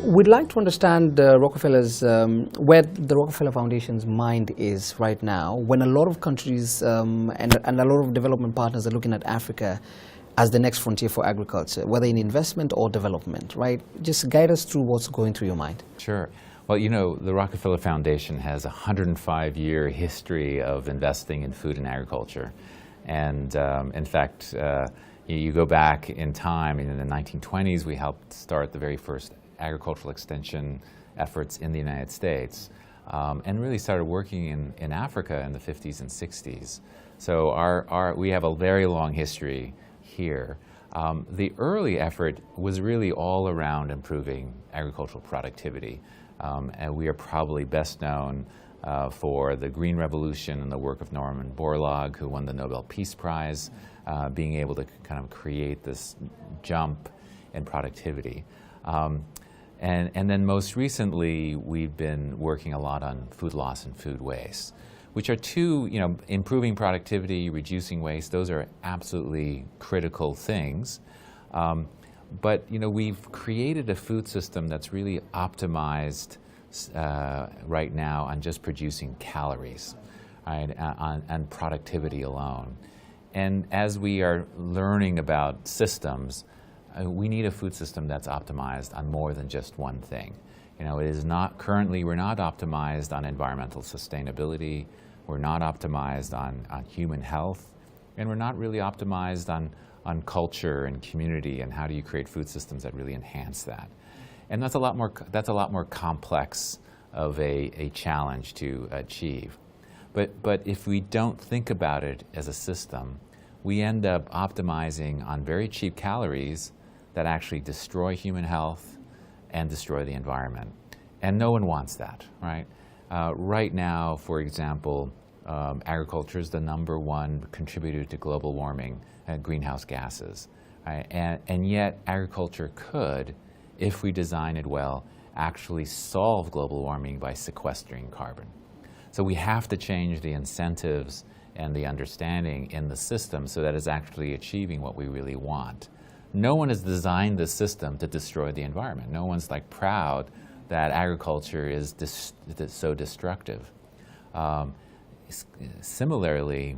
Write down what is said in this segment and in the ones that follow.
We'd like to understand Rockefeller's, where the Rockefeller Foundation's mind is right now when a lot of countries and a lot of development partners are looking at Africa as the next frontier for agriculture, whether in investment or development, right? Just guide us through what's going through your mind. Sure. Well, you know, the Rockefeller Foundation has a 105-year history of investing in food and agriculture. And in fact, you go back in time, in the 1920s, we helped start the very first agricultural extension efforts in the United States, and really started working in Africa in the 50s and 60s. So we have a very long history here. The early effort was really all around improving agricultural productivity. And we are probably best known for the Green Revolution and the work of Norman Borlaug, who won the Nobel Peace Prize, being able to kind of create this jump in productivity. And then most recently, we've been working a lot on food loss and food waste, which are two, you know, improving productivity, reducing waste. Those are absolutely critical things. But, you know, we've created a food system that's really optimized right now on just producing calories, right, on productivity alone. And as we are learning about systems, we need a food system that's optimized on more than just one thing. You know, it is not, currently we're not optimized on environmental sustainability, we're not optimized on human health, and we're not really optimized on culture and community and how do you create food systems that really enhance that. And that's a lot more complex of a challenge to achieve. But if we don't think about it as a system, we end up optimizing on very cheap calories that actually destroy human health and destroy the environment. And no one wants that, right? Right now, for example, agriculture is the #1 contributor to global warming and greenhouse gases. Right? And yet agriculture could, if we design it well, actually solve global warming by sequestering carbon. So we have to change the incentives and the understanding in the system so that it's actually achieving what we really want. No one has designed this system to destroy the environment. No one's like proud that agriculture is so destructive. Similarly,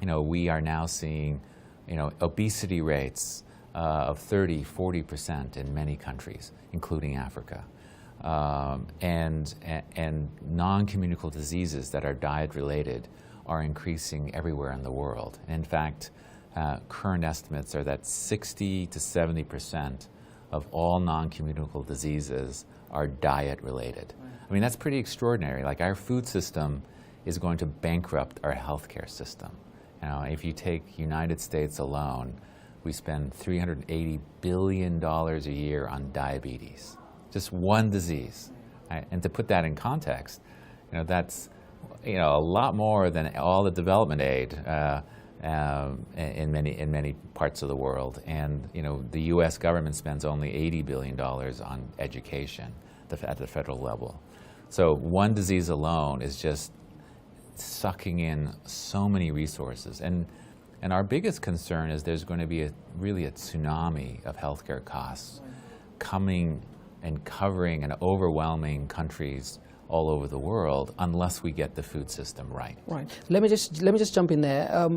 you know, we are now seeing, you know, obesity rates of 30–40% in many countries, including Africa, and non-communicable diseases that are diet-related are increasing everywhere in the world. In fact, current estimates are that 60–70% of all non-communicable diseases are diet-related. I mean, that's pretty extraordinary. Like, our food system is going to bankrupt our healthcare system. You know, if you take United States alone, we spend $380 billion a year on diabetes, just one disease. Right? And to put that in context, you know, that's, you know, a lot more than all the development aid in many parts of the world. And, you know, the U.S. government spends only $80 billion on education at the federal level. So one disease alone is just sucking in so many resources. And our biggest concern is there's going to be really a tsunami of healthcare costs coming and covering and overwhelming countries all over the world unless we get the food system right. Right. Let me just jump in there.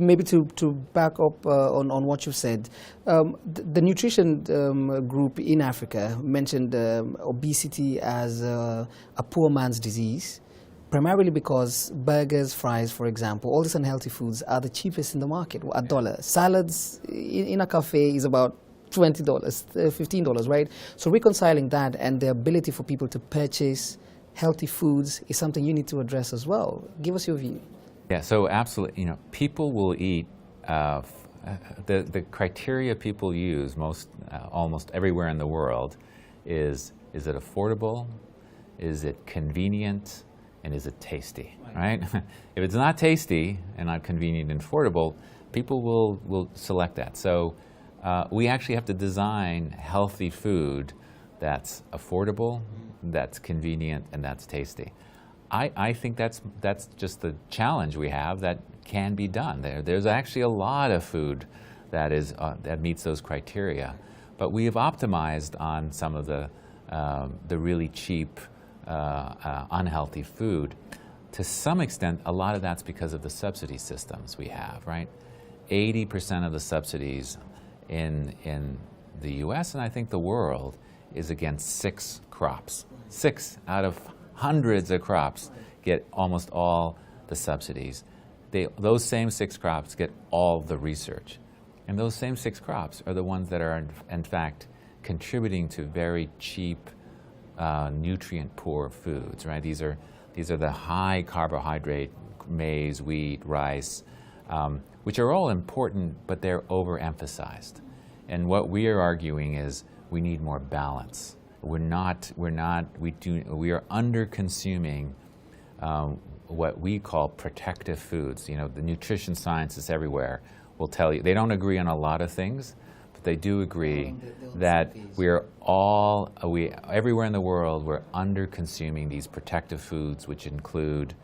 Maybe to back up on what you've said, the nutrition group in Africa mentioned obesity as a poor man's disease, primarily because burgers, fries, for example, all these unhealthy foods are the cheapest in the market at $1. Salads in a cafe is about $20, $15, right? So reconciling that and the ability for people to purchase healthy foods is something you need to address as well. Give us your view. Yeah, so absolutely, you know, people will eat, the criteria people use almost everywhere in the world is it affordable, is it convenient, and is it tasty, right? If it's not tasty and not convenient and affordable, people will select that. So we actually have to design healthy food that's affordable, that's convenient, and that's tasty. I think that's just the challenge we have that can be done. There's actually a lot of food that meets those criteria, But we have optimized on some of the really cheap, unhealthy food. To some extent, a lot of that's because of the subsidy systems we have, right? 80% of the subsidies in the US and I think the world is against 6 crops. 6 out of hundreds of crops get almost all the subsidies. Those same 6 crops get all the research. And those same 6 crops are the ones that are in fact contributing to very cheap, nutrient-poor foods, right? These are the high carbohydrate maize, wheat, rice, which are all important, but they're overemphasized. And what we are arguing is we need more balance. We are under-consuming what we call protective foods. You know, the nutrition scientists everywhere will tell you, they don't agree on a lot of things, but they do agree that everywhere in the world, we're under-consuming these protective foods, which include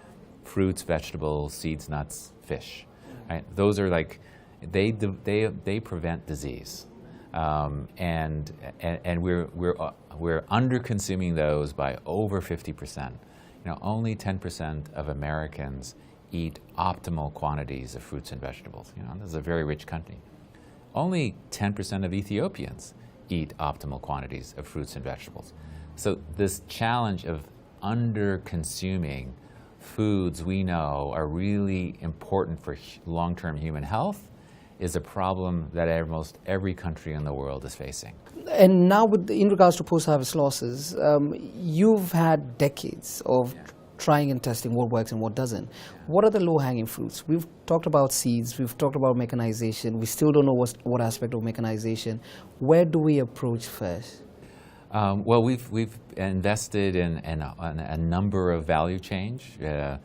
fruits, vegetables, seeds, nuts, fish. Right? Those are like, they prevent disease. And we're under-consuming those by over 50%. You know, only 10% of Americans eat optimal quantities of fruits and vegetables. You know, this is a very rich country. Only 10% of Ethiopians eat optimal quantities of fruits and vegetables. So this challenge of under-consuming foods we know are really important for long-term human health is a problem that almost every country in the world is facing. And now in regards to post-harvest losses, you've had decades of trying and testing what works and what doesn't. What are the low-hanging fruits? We've talked about seeds, we've talked about mechanization, we still don't know what aspect of mechanization. Where do we approach first? Well, we've invested in a number of value change, and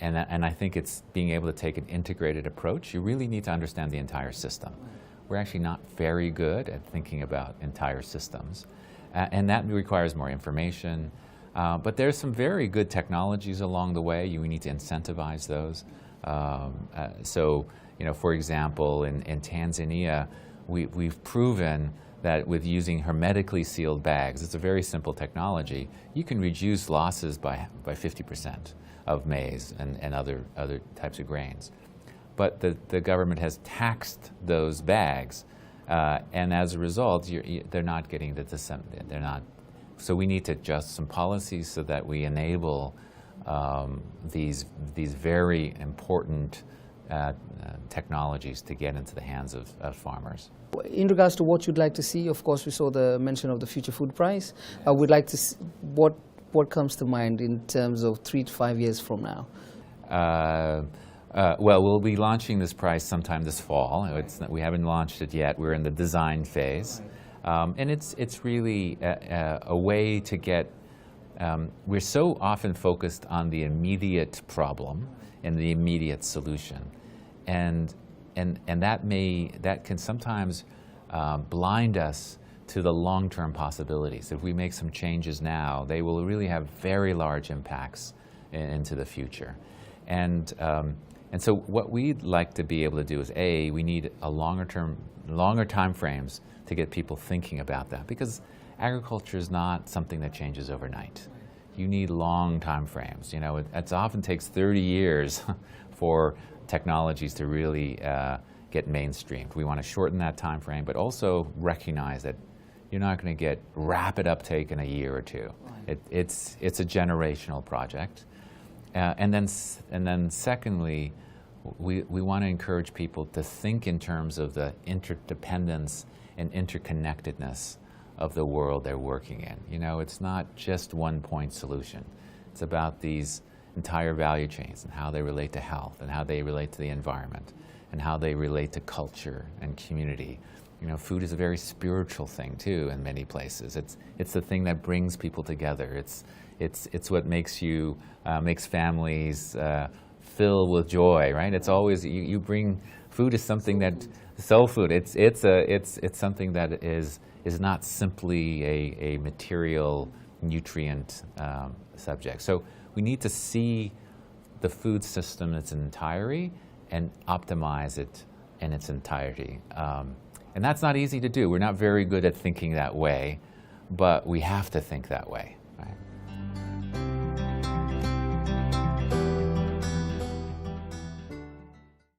I think it's being able to take an integrated approach. You really need to understand the entire system. We're actually not very good at thinking about entire systems, and that requires more information. But there's some very good technologies along the way. You need to incentivize those. So, you know, for example, in Tanzania, we've proven that with using hermetically sealed bags, it's a very simple technology, you can reduce losses by 50% of maize and other types of grains. But the government has taxed those bags, and as a result, they're not getting they're not. So we need to adjust some policies so that we enable these very important technologies to get into the hands of farmers. In regards to what you'd like to see, of course, we saw the mention of the future food price. We'd like to see what comes to mind in terms of 3 to 5 years from now. Well, we'll be launching this price sometime this fall. We haven't launched it yet. We're in the design phase. And it's really a way to get, we're so often focused on the immediate problem and the immediate solution. And that can sometimes blind us to the long-term possibilities. If we make some changes now, they will really have very large impacts into the future. And so what we'd like to be able to do is, we need a longer time frames to get people thinking about that, because agriculture is not something that changes overnight. You need long time frames. You know, it often takes 30 years for technologies to really get mainstreamed. We want to shorten that time frame, but also recognize that you're not going to get rapid uptake in a year or two. It's a generational project. And then secondly, we want to encourage people to think in terms of the interdependence and interconnectedness of the world they're working in. You know, it's not just one point solution. It's about these entire value chains and how they relate to health and how they relate to the environment and how they relate to culture and community. You know, food is a very spiritual thing too in many places. It's the thing that brings people together. It's what makes families fill with joy, right? It's always you bring food is something that soul food. It's something that is not simply a material nutrient subject. So we need to see the food system in its entirety and optimize it in its entirety. And that's not easy to do. We're not very good at thinking that way, but we have to think that way.